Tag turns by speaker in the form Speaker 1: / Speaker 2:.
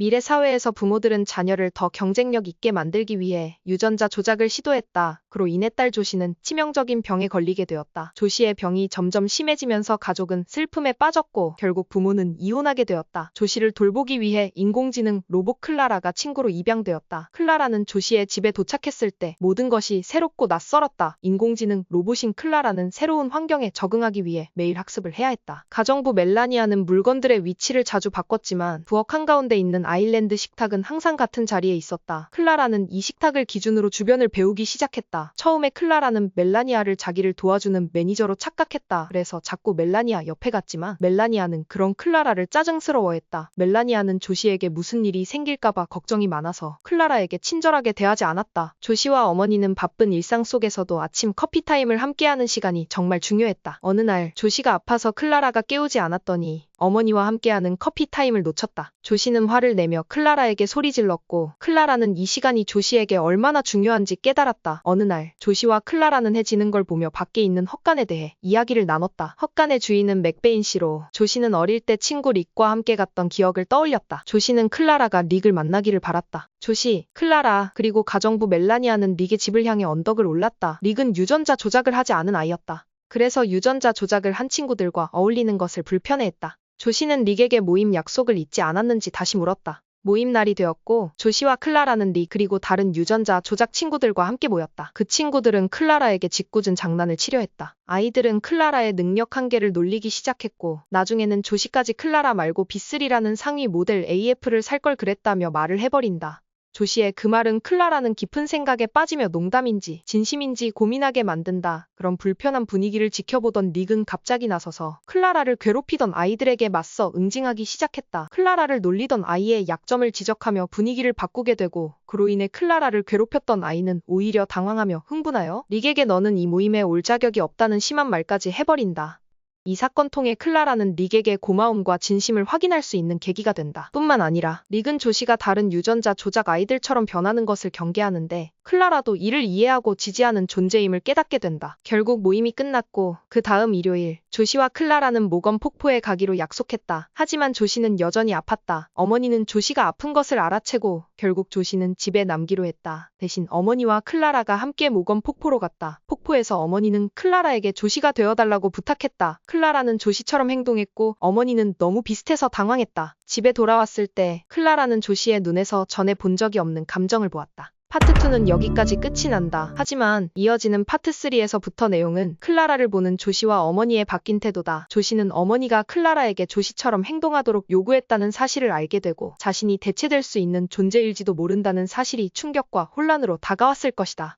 Speaker 1: 미래 사회에서 부모들은 자녀를 더 경쟁력 있게 만들기 위해 유전자 조작을 시도했다. 그로 인해 딸 조씨는 치명적인 병에 걸리게 되었다. 조씨의 병이 점점 심해지면서 가족은 슬픔에 빠졌고 결국 부모는 이혼하게 되었다. 조씨를 돌보기 위해 인공지능 로봇 클라라가 친구로 입양되었다. 클라라는 조씨의 집에 도착했을 때 모든 것이 새롭고 낯설었다. 인공지능 로봇인 클라라는 새로운 환경에 적응하기 위해 매일 학습을 해야 했다. 가정부 멜라니아는 물건들의 위치를 자주 바꿨지만 부엌 한가운데 있는 아일랜드 식탁은 항상 같은 자리에 있었다. 클라라는 이 식탁을 기준으로 주변을 배우기 시작했다. 처음에 클라라는 멜라니아를 자기를 도와주는 매니저로 착각했다. 그래서 자꾸 멜라니아 옆에 갔지만 멜라니아는 그런 클라라를 짜증스러워했다. 멜라니아는 조시에게 무슨 일이 생길까봐 걱정이 많아서 클라라에게 친절하게 대하지 않았다. 조시와 어머니는 바쁜 일상 속에서도 아침 커피 타임을 함께하는 시간이 정말 중요했다. 어느 날 조시가 아파서 클라라가 깨우지 않았더니 어머니와 함께하는 커피 타임을 놓쳤다. 조시는 화를 내며 클라라에게 소리질렀고 클라라는 이 시간이 조시에게 얼마나 중요한지 깨달았다. 어느 날 조시와 클라라는 해지는 걸 보며 밖에 있는 헛간에 대해 이야기를 나눴다. 헛간의 주인은 맥베인 씨로 조시는 어릴 때 친구 릭과 함께 갔던 기억을 떠올렸다. 조시는 클라라가 릭을 만나기를 바랐다. 조시, 클라라, 그리고 가정부 멜라니아는 릭의 집을 향해 언덕을 올랐다. 릭은 유전자 조작을 하지 않은 아이였다. 그래서 유전자 조작을 한 친구들과 어울리는 것을 불편해했다. 조시는 릭에게 모임 약속을 잊지 않았는지 다시 물었다. 모임 날이 되었고 조시와 클라라는 릭 그리고 다른 유전자 조작 친구들과 함께 모였다. 그 친구들은 클라라에게 짓궂은 장난을 치려 했다. 아이들은 클라라의 능력 한계를 놀리기 시작했고 나중에는 조시까지 클라라 말고 B3라는 상위 모델 AF를 살 걸 그랬다며 말을 해버린다. 조시의 그 말은 클라라는 깊은 생각에 빠지며 농담인지 진심인지 고민하게 만든다. 그런 불편한 분위기를 지켜보던 릭은 갑자기 나서서 클라라를 괴롭히던 아이들에게 맞서 응징하기 시작했다. 클라라를 놀리던 아이의 약점을 지적하며 분위기를 바꾸게 되고 그로 인해 클라라를 괴롭혔던 아이는 오히려 당황하며 흥분하여 릭에게 너는 이 모임에 올 자격이 없다는 심한 말까지 해버린다. 이 사건 통해 클라라는 릭에게 고마움과 진심을 확인할 수 있는 계기가 된다. 뿐만 아니라 릭은 조시가 다른 유전자 조작 아이들처럼 변하는 것을 경계하는데 클라라도 이를 이해하고 지지하는 존재임을 깨닫게 된다. 결국 모임이 끝났고 그 다음 일요일 조시와 클라라는 모건 폭포에 가기로 약속했다. 하지만 조시는 여전히 아팠다. 어머니는 조시가 아픈 것을 알아채고 결국 조시는 집에 남기로 했다. 대신 어머니와 클라라가 함께 모건 폭포로 갔다. 폭포에서 어머니는 클라라에게 조시가 되어달라고 부탁했다. 클라라는 조시처럼 행동했고 어머니는 너무 비슷해서 당황했다. 집에 돌아왔을 때 클라라는 조시의 눈에서 전에 본 적이 없는 감정을 보았다. 파트 2는 여기까지 끝이 난다. 하지만 이어지는 파트 3에서부터 내용은 클라라를 보는 조시와 어머니의 바뀐 태도다. 조시는 어머니가 클라라에게 조시처럼 행동하도록 요구했다는 사실을 알게 되고 자신이 대체될 수 있는 존재일지도 모른다는 사실이 충격과 혼란으로 다가왔을 것이다.